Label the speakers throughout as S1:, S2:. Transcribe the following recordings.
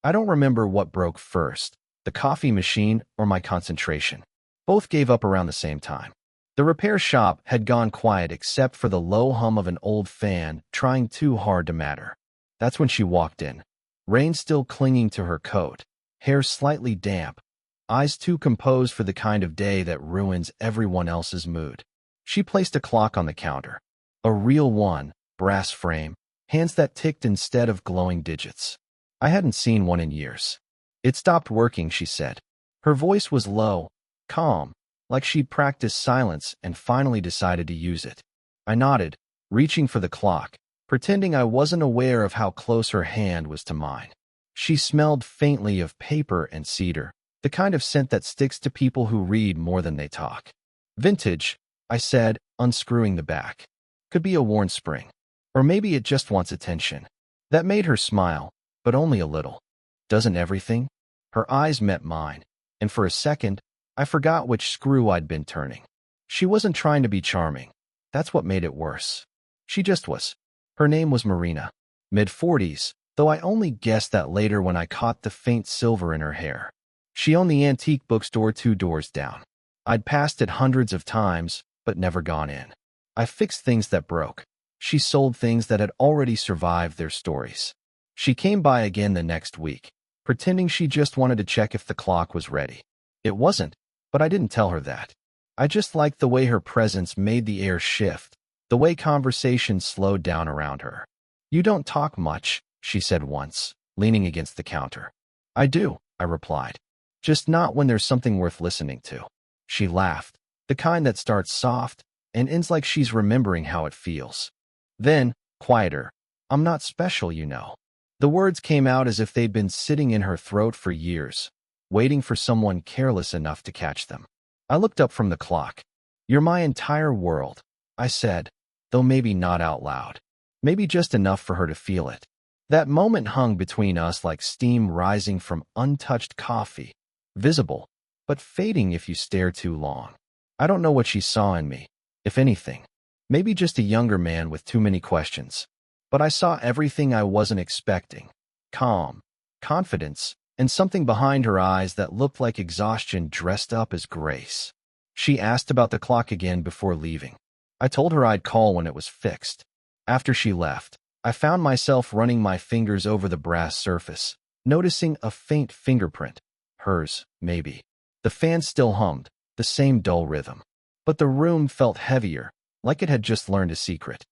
S1: I don't remember what broke first, the coffee machine or my concentration. Both gave up around the same time. The repair shop had gone quiet except for the low hum of an old fan trying too hard to matter. That's when she walked in, rain still clinging to her coat, hair slightly damp, eyes too composed for the kind of day that ruins everyone else's mood. She placed a clock on the counter. A real one, brass frame, hands that ticked instead of glowing digits. I hadn't seen one in years. It stopped working, she said. Her voice was low, calm, like she'd practiced silence and finally decided to use it. I nodded, reaching for the clock, pretending I wasn't aware of how close her hand was to mine. She smelled faintly of paper and cedar, the kind of scent that sticks to people who read more than they talk. Vintage, I said, unscrewing the back. Could be a worn spring. Or maybe it just wants attention. That made her smile, but only a little. Doesn't everything? Her eyes met mine, and for a second, I forgot which screw I'd been turning. She wasn't trying to be charming. That's what made it worse. She just was. Her name was Marina. Mid-40s, though I only guessed that later when I caught the faint silver in her hair. She owned the antique bookstore 2 doors down. I'd passed it hundreds of times, but never gone in. I fixed things that broke. She sold things that had already survived their stories. She came by again the next week, pretending she just wanted to check if the clock was ready. It wasn't, but I didn't tell her that. I just liked the way her presence made the air shift, the way conversation slowed down around her. "You don't talk much," she said once, leaning against the counter. "I do," I replied. "Just not when there's something worth listening to." She laughed, the kind that starts soft and ends like she's remembering how it feels. Then, quieter, "I'm not special, you know." The words came out as if they'd been sitting in her throat for years, waiting for someone careless enough to catch them. I looked up from the clock. "You're my entire world," I said, though maybe not out loud. Maybe just enough for her to feel it. That moment hung between us like steam rising from untouched coffee, visible, but fading if you stare too long. I don't know what she saw in me, if anything. Maybe just a younger man with too many questions. But I saw everything I wasn't expecting. Calm, confidence, and something behind her eyes that looked like exhaustion dressed up as grace. She asked about the clock again before leaving. I told her I'd call when it was fixed. After she left, I found myself running my fingers over the brass surface, noticing a faint fingerprint. Hers, maybe. The fan still hummed, the same dull rhythm. But the room felt heavier, like it had just learned a secret.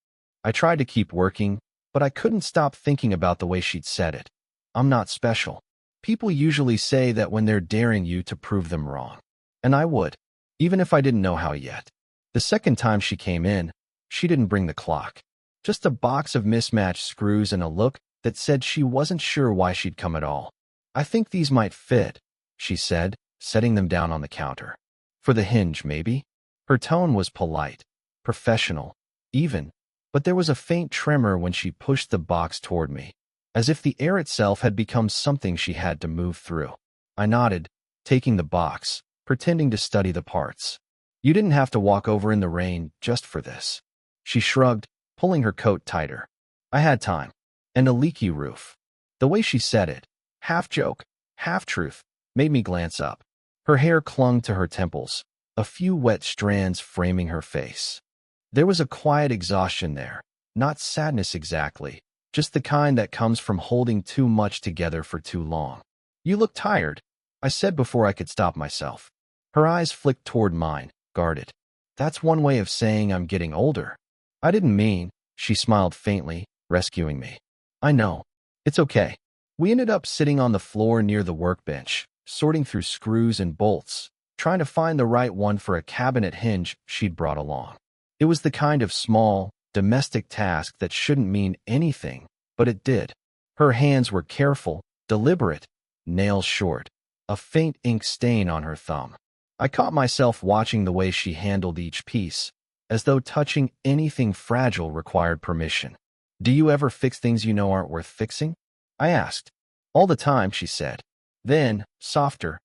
S1: I tried to keep working, but I couldn't stop thinking about the way she'd said it. "I'm not special." People usually say that when they're daring you to prove them wrong. And I would, even if I didn't know how yet. The second time she came in, she didn't bring the clock. Just a box of mismatched screws and a look that said she wasn't sure why she'd come at all. "I think these might fit," she said, setting them down on the counter. "For the hinge, maybe?" Her tone was polite, professional, even, but there was a faint tremor when she pushed the box toward me, as if the air itself had become something she had to move through. I nodded, taking the box, pretending to study the parts. "You didn't have to walk over in the rain just for this." She shrugged, pulling her coat tighter. "I had time. And a leaky roof." The way she said it, half joke, half truth, made me glance up. Her hair clung to her temples, a few wet strands framing her face. There was a quiet exhaustion there, not sadness exactly, just the kind that comes from holding too much together for too long. "You look tired," I said before I could stop myself. Her eyes flicked toward mine, guarded. "That's one way of saying I'm getting older." "I didn't mean," she smiled faintly, rescuing me. "I know. It's okay." We ended up sitting on the floor near the workbench, sorting through screws and bolts, trying to find the right one for a cabinet hinge she'd brought along. It was the kind of small, domestic task that shouldn't mean anything, but it did. Her hands were careful, deliberate, nails short, a faint ink stain on her thumb. I caught myself watching the way she handled each piece, as though touching anything fragile required permission. "Do you ever fix things you know aren't worth fixing?" I asked. "All the time," she said. Then, softer,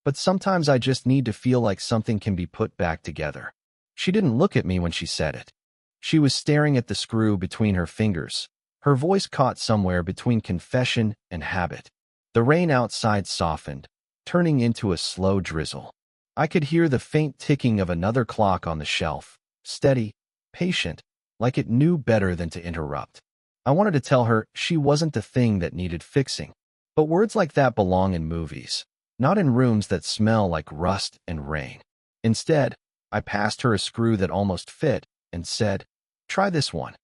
S1: "But sometimes I just need to feel like something can be put back together." She didn't look at me when she said it. She was staring at the screw between her fingers, her voice caught somewhere between confession and habit. The rain outside softened, turning into a slow drizzle. I could hear the faint ticking of another clock on the shelf, steady, patient, like it knew better than to interrupt. I wanted to tell her she wasn't the thing that needed fixing. But words like that belong in movies, not in rooms that smell like rust and rain. Instead, I passed her a screw that almost fit and said, "Try this one."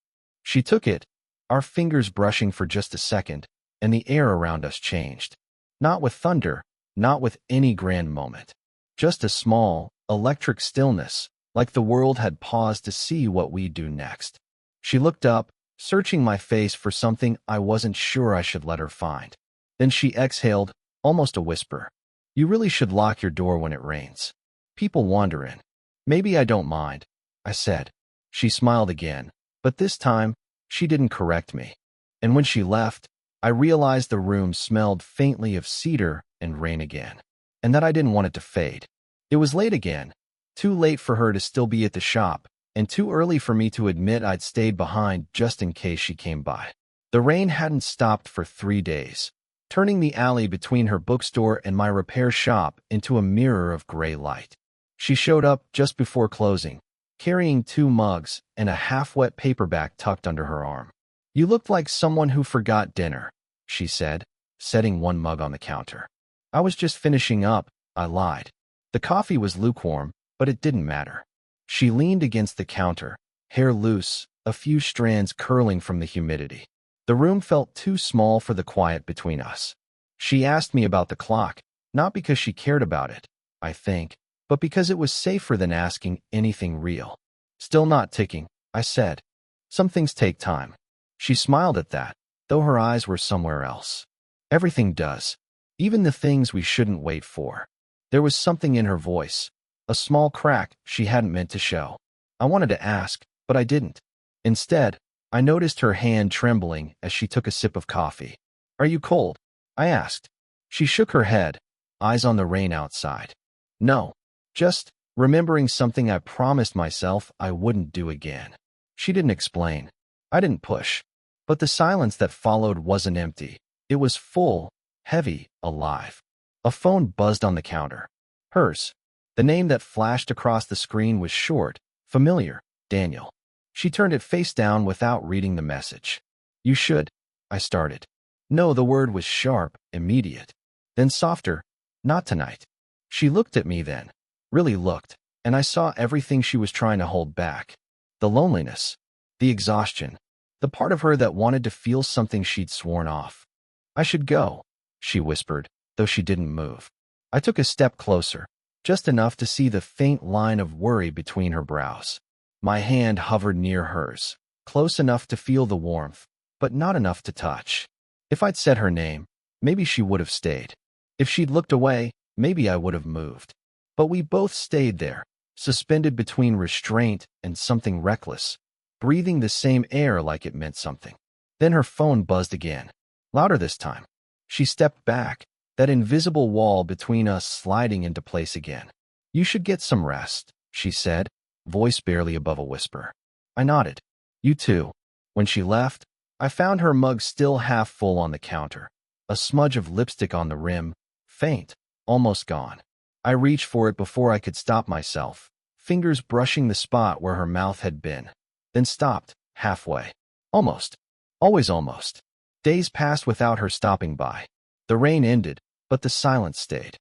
S1: She took it, our fingers brushing for just a second, and the air around us changed. Not with thunder, not with any grand moment. Just a small, electric stillness, like the world had paused to see what we'd do next. She looked up, searching my face for something I wasn't sure I should let her find. Then she exhaled, almost a whisper. "You really should lock your door when it rains. People wander in." "Maybe I don't mind," I said. She smiled again, but this time, she didn't correct me. And when she left, I realized the room smelled faintly of cedar and rain again, and that I didn't want it to fade. It was late again, too late for her to still be at the shop, and too early for me to admit I'd stayed behind just in case she came by. The rain hadn't stopped for 3 days, turning the alley between her bookstore and my repair shop into a mirror of gray light. She showed up just before closing, carrying 2 mugs and a half-wet paperback tucked under her arm. "You looked like someone who forgot dinner," she said, setting one mug on the counter. "I was just finishing up," I lied. The coffee was lukewarm, but it didn't matter. She leaned against the counter, hair loose, a few strands curling from the humidity. The room felt too small for the quiet between us. She asked me about the clock, not because she cared about it, I think, but because it was safer than asking anything real. "Still not ticking," I said. "Some things take time." She smiled at that, though her eyes were somewhere else. "Everything does, even the things we shouldn't wait for." There was something in her voice, a small crack she hadn't meant to show. I wanted to ask, but I didn't. Instead, I noticed her hand trembling as she took a sip of coffee. "Are you cold?" I asked. She shook her head, eyes on the rain outside. "No, just remembering something I promised myself I wouldn't do again." She didn't explain. I didn't push. But the silence that followed wasn't empty. It was full, heavy, alive. A phone buzzed on the counter. Hers. The name that flashed across the screen was short, familiar, Daniel. She turned it face down without reading the message. "You should," I started. No, the word was sharp, immediate. Then softer, "Not tonight." She looked at me then, really looked, and I saw everything she was trying to hold back. The loneliness, the exhaustion, the part of her that wanted to feel something she'd sworn off. "I should go," she whispered, though she didn't move. I took a step closer, just enough to see the faint line of worry between her brows. My hand hovered near hers, close enough to feel the warmth, but not enough to touch. If I'd said her name, maybe she would have stayed. If she'd looked away, maybe I would have moved. But we both stayed there, suspended between restraint and something reckless, breathing the same air like it meant something. Then her phone buzzed again, louder this time. She stepped back, that invisible wall between us sliding into place again. "You should get some rest," she said, voice barely above a whisper. I nodded. "You too." When she left, I found her mug still half full on the counter, a smudge of lipstick on the rim, faint, almost gone. I reached for it before I could stop myself, fingers brushing the spot where her mouth had been, then stopped, halfway. Almost. Always almost. Days passed without her stopping by. The rain ended, but the silence stayed.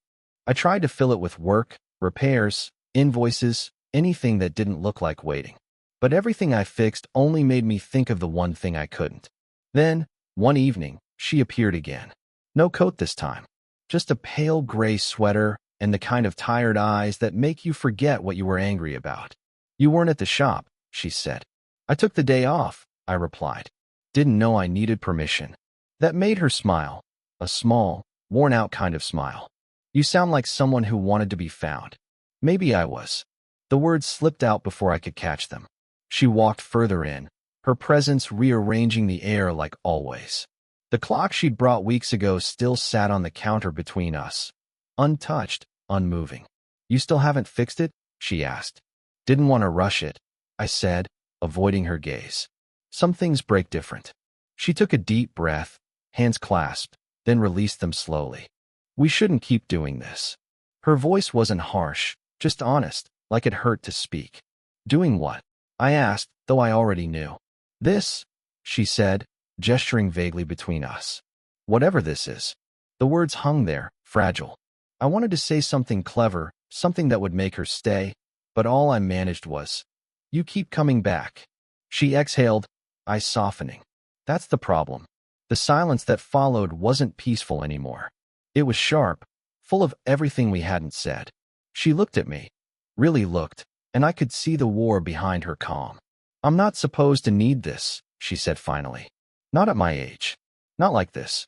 S1: I tried to fill it with work, repairs, invoices, anything that didn't look like waiting. But everything I fixed only made me think of the one thing I couldn't. Then, one evening, she appeared again. No coat this time. Just a pale gray sweater and the kind of tired eyes that make you forget what you were angry about. "You weren't at the shop," she said. "I took the day off," I replied. Didn't know I needed permission. That made her smile, a small, worn-out kind of smile. "You sound like someone who wanted to be found." Maybe I was. The words slipped out before I could catch them. She walked further in, her presence rearranging the air like always. The clock she'd brought weeks ago still sat on the counter between us, untouched, unmoving. "You still haven't fixed it?" she asked. Didn't want to rush it, I said, avoiding her gaze. "Some things break different." She took a deep breath, hands clasped, then released them slowly. We shouldn't keep doing this. Her voice wasn't harsh, just honest, like it hurt to speak. Doing what? I asked, though I already knew. This, she said, gesturing vaguely between us. Whatever this is. The words hung there, fragile. I wanted to say something clever, something that would make her stay, but all I managed was, "You keep coming back." She exhaled, eyes softening. That's the problem. The silence that followed wasn't peaceful anymore. It was sharp, full of everything we hadn't said. She looked at me, really looked, and I could see the war behind her calm. "I'm not supposed to need this," she said finally. "Not at my age. Not like this."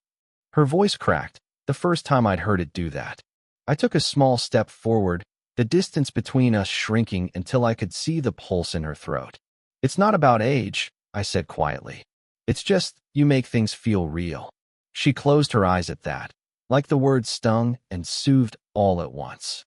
S1: Her voice cracked, the first time I'd heard it do that. I took a small step forward, the distance between us shrinking until I could see the pulse in her throat. "It's not about age," I said quietly. "It's just, you make things feel real." She closed her eyes at that, like the words stung and soothed all at once.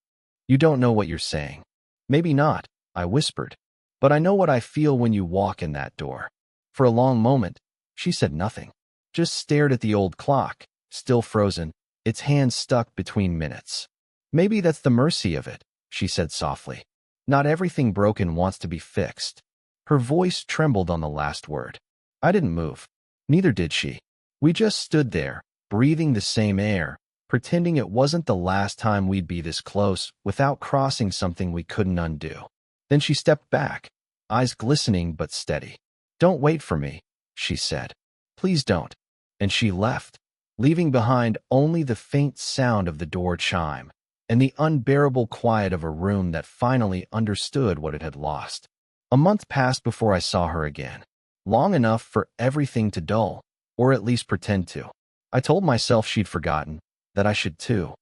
S1: "You don't know what you're saying." "Maybe not," I whispered. "But I know what I feel when you walk in that door." For a long moment, she said nothing, just stared at the old clock, still frozen, its hands stuck between minutes. "Maybe that's the mercy of it," she said softly. "Not everything broken wants to be fixed." Her voice trembled on the last word. I didn't move. Neither did she. We just stood there, breathing the same air, pretending it wasn't the last time we'd be this close without crossing something we couldn't undo. Then she stepped back, eyes glistening but steady. "Don't wait for me," she said. "Please don't." And she left, leaving behind only the faint sound of the door chime and the unbearable quiet of a room that finally understood what it had lost. A month passed before I saw her again, long enough for everything to dull, or at least pretend to. I told myself she'd forgotten, that I should too.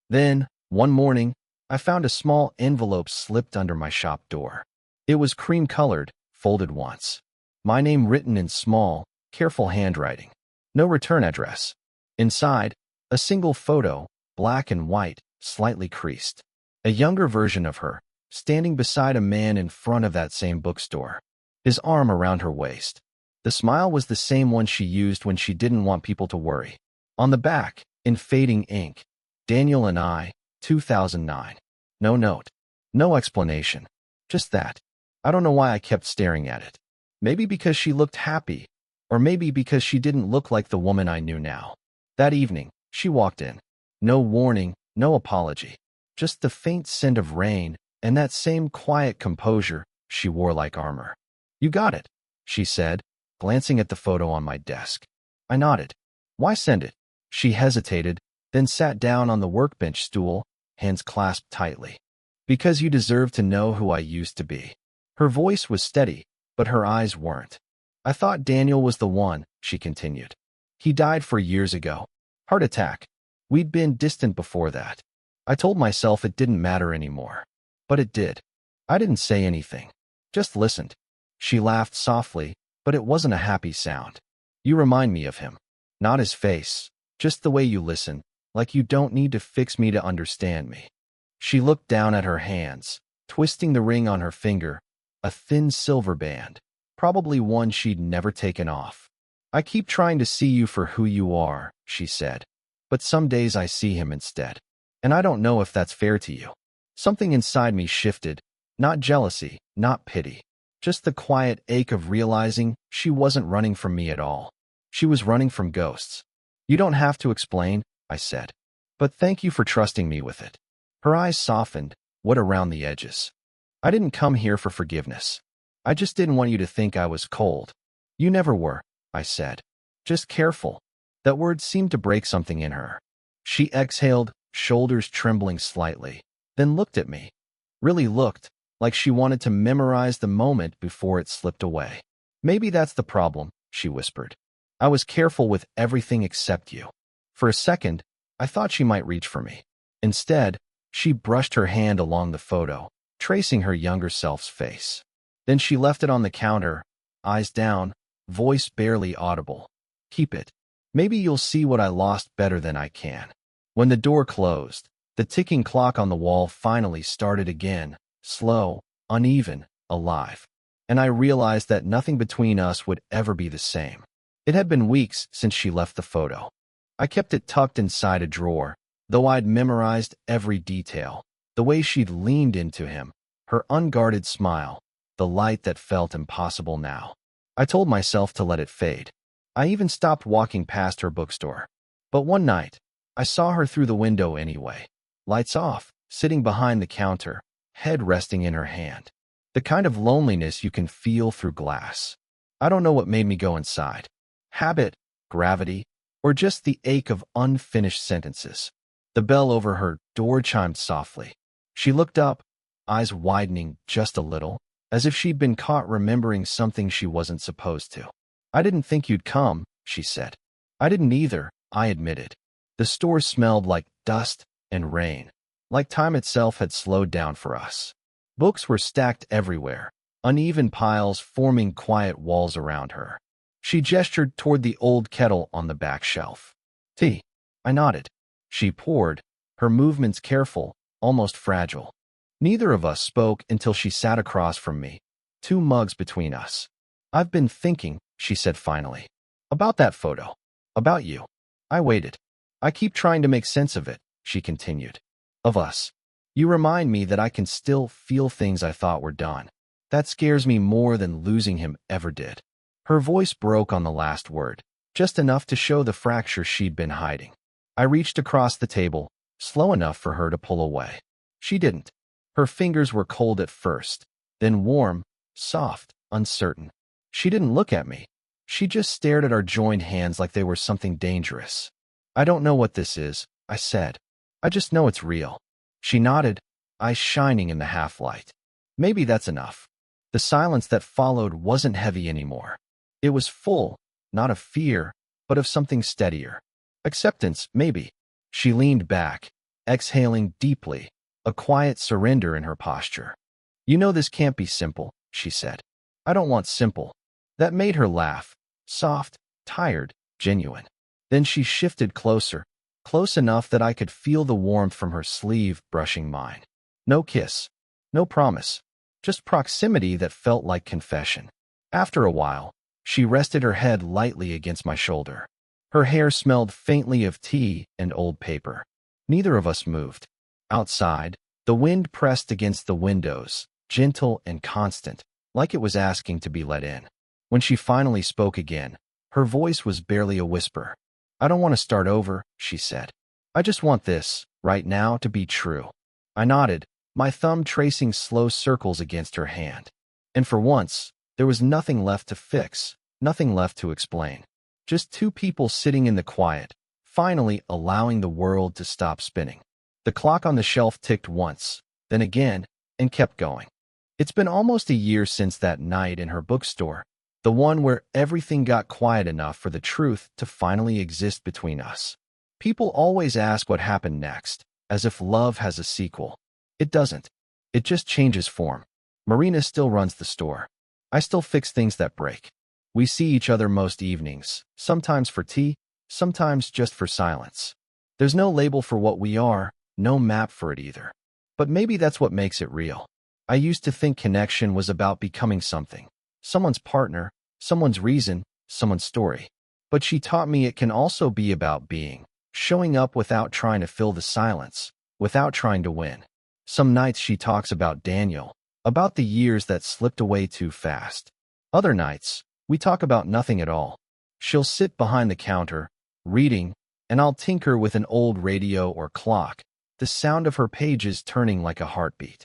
S1: Then, one morning, I found a small envelope slipped under my shop door. It was cream-colored, folded once. My name written in small, careful handwriting. No return address. Inside, a single photo, black and white, slightly creased. A younger version of her, standing beside a man in front of that same bookstore, his arm around her waist. The smile was the same one she used when she didn't want people to worry. On the back, in fading ink, "Daniel and I, 2009. No note. No explanation. Just that. I don't know why I kept staring at it. Maybe because she looked happy, or maybe because she didn't look like the woman I knew now. That evening, she walked in. No warning, no apology. Just the faint scent of rain and that same quiet composure she wore like armor. "You got it," she said, glancing at the photo on my desk. I nodded. "Why send it?" She hesitated, then sat down on the workbench stool, hands clasped tightly. "Because you deserve to know who I used to be." Her voice was steady, but her eyes weren't. "I thought Daniel was the one," she continued. "He died 4 years ago. Heart attack. We'd been distant before that. I told myself it didn't matter anymore. But it did. I didn't say anything. Just listened." She laughed softly, but it wasn't a happy sound. "You remind me of him. Not his face, just the way you listen, like you don't need to fix me to understand me." She looked down at her hands, twisting the ring on her finger, a thin silver band, probably one she'd never taken off. "I keep trying to see you for who you are," she said. "But some days I see him instead. And I don't know if that's fair to you." Something inside me shifted, not jealousy, not pity, just the quiet ache of realizing she wasn't running from me at all. She was running from ghosts. "You don't have to explain," I said. "But thank you for trusting me with it." Her eyes softened, wet around the edges. "I didn't come here for forgiveness. I just didn't want you to think I was cold." "You never were," I said. "Just careful." That word seemed to break something in her. She exhaled, shoulders trembling slightly, then looked at me. Really looked, like she wanted to memorize the moment before it slipped away. "Maybe that's the problem," she whispered. "I was careful with everything except you." For a second, I thought she might reach for me. Instead, she brushed her hand along the photo, tracing her younger self's face. Then she left it on the counter, eyes down, voice barely audible. "Keep it. Maybe you'll see what I lost better than I can." When the door closed, the ticking clock on the wall finally started again, slow, uneven, alive. And I realized that nothing between us would ever be the same. It had been weeks since she left the photo. I kept it tucked inside a drawer, though I'd memorized every detail. The way she'd leaned into him, her unguarded smile, the light that felt impossible now. I told myself to let it fade. I even stopped walking past her bookstore. But one night, I saw her through the window anyway. Lights off, sitting behind the counter, head resting in her hand. The kind of loneliness you can feel through glass. I don't know what made me go inside. Habit, gravity, or just the ache of unfinished sentences. The bell over her door chimed softly. She looked up, eyes widening just a little, as if she'd been caught remembering something she wasn't supposed to. "I didn't think you'd come," she said. "I didn't either," I admitted. The store smelled like dust and rain, like time itself had slowed down for us. Books were stacked everywhere, uneven piles forming quiet walls around her. She gestured toward the old kettle on the back shelf. "Tea." I nodded. She poured, her movements careful, almost fragile. Neither of us spoke until she sat across from me, 2 mugs between us. "I've been thinking," she said finally, "about that photo. About you." I waited. "I keep trying to make sense of it," she continued. "Of us. You remind me that I can still feel things I thought were done. That scares me more than losing him ever did." Her voice broke on the last word, just enough to show the fracture she'd been hiding. I reached across the table, slow enough for her to pull away. She didn't. Her fingers were cold at first, then warm, soft, uncertain. She didn't look at me. She just stared at our joined hands like they were something dangerous. "I don't know what this is," I said. "I just know it's real." She nodded, eyes shining in the half-light. Maybe that's enough. The silence that followed wasn't heavy anymore. It was full, not of fear, but of something steadier. Acceptance, maybe. She leaned back, exhaling deeply, a quiet surrender in her posture. "You know this can't be simple," she said. "I don't want simple." That made her laugh, soft, tired, genuine. Then she shifted closer, close enough that I could feel the warmth from her sleeve brushing mine. No kiss, no promise, just proximity that felt like confession. After a while, she rested her head lightly against my shoulder. Her hair smelled faintly of tea and old paper. Neither of us moved. Outside, the wind pressed against the windows, gentle and constant, like it was asking to be let in. When she finally spoke again, her voice was barely a whisper. "I don't want to start over," she said. "I just want this, right now, to be true." I nodded, my thumb tracing slow circles against her hand. And for once, there was nothing left to fix, nothing left to explain. Just 2 people sitting in the quiet, finally allowing the world to stop spinning. The clock on the shelf ticked once, then again, and kept going. It's been almost a year since that night in her bookstore, the one where everything got quiet enough for the truth to finally exist between us. People always ask what happened next, as if love has a sequel. It doesn't. It just changes form. Marina still runs the store. I still fix things that break. We see each other most evenings, sometimes for tea, sometimes just for silence. There's no label for what we are, no map for it either. But maybe that's what makes it real. I used to think connection was about becoming something. Someone's partner, someone's reason, someone's story. But she taught me it can also be about being, showing up without trying to fill the silence, without trying to win. Some nights she talks about Daniel, about the years that slipped away too fast. Other nights, we talk about nothing at all. She'll sit behind the counter, reading, and I'll tinker with an old radio or clock, the sound of her pages turning like a heartbeat.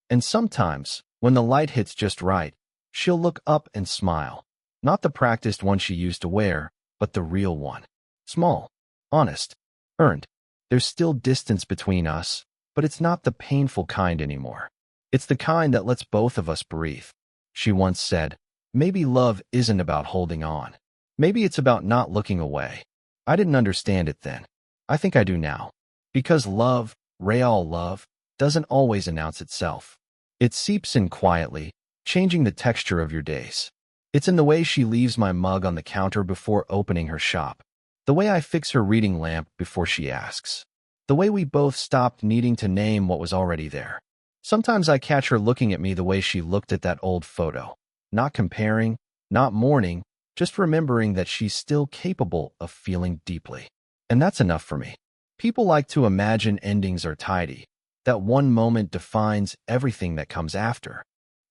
S1: And sometimes, when the light hits just right, she'll look up and smile. Not the practiced one she used to wear, but the real one. Small, honest, earned. There's still distance between us, but it's not the painful kind anymore. It's the kind that lets both of us breathe. She once said, "Maybe love isn't about holding on. Maybe it's about not looking away." I didn't understand it then. I think I do now. Because love, real love, doesn't always announce itself. It seeps in quietly, changing the texture of your days. It's in the way she leaves my mug on the counter before opening her shop. The way I fix her reading lamp before she asks. The way we both stopped needing to name what was already there. Sometimes I catch her looking at me the way she looked at that old photo. Not comparing, not mourning, just remembering that she's still capable of feeling deeply. And that's enough for me. People like to imagine endings are tidy, that one moment defines everything that comes after.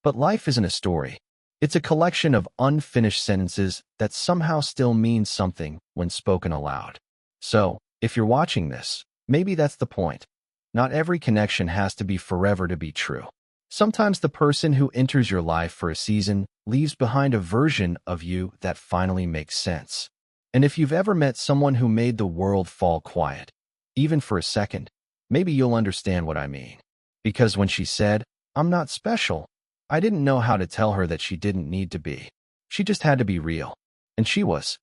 S1: But life isn't a story. It's a collection of unfinished sentences that somehow still mean something when spoken aloud. So, if you're watching this, maybe that's the point. Not every connection has to be forever to be true. Sometimes the person who enters your life for a season leaves behind a version of you that finally makes sense. And if you've ever met someone who made the world fall quiet, even for a second, maybe you'll understand what I mean. Because when she said, "I'm not special," I didn't know how to tell her that she didn't need to be. She just had to be real. And she was.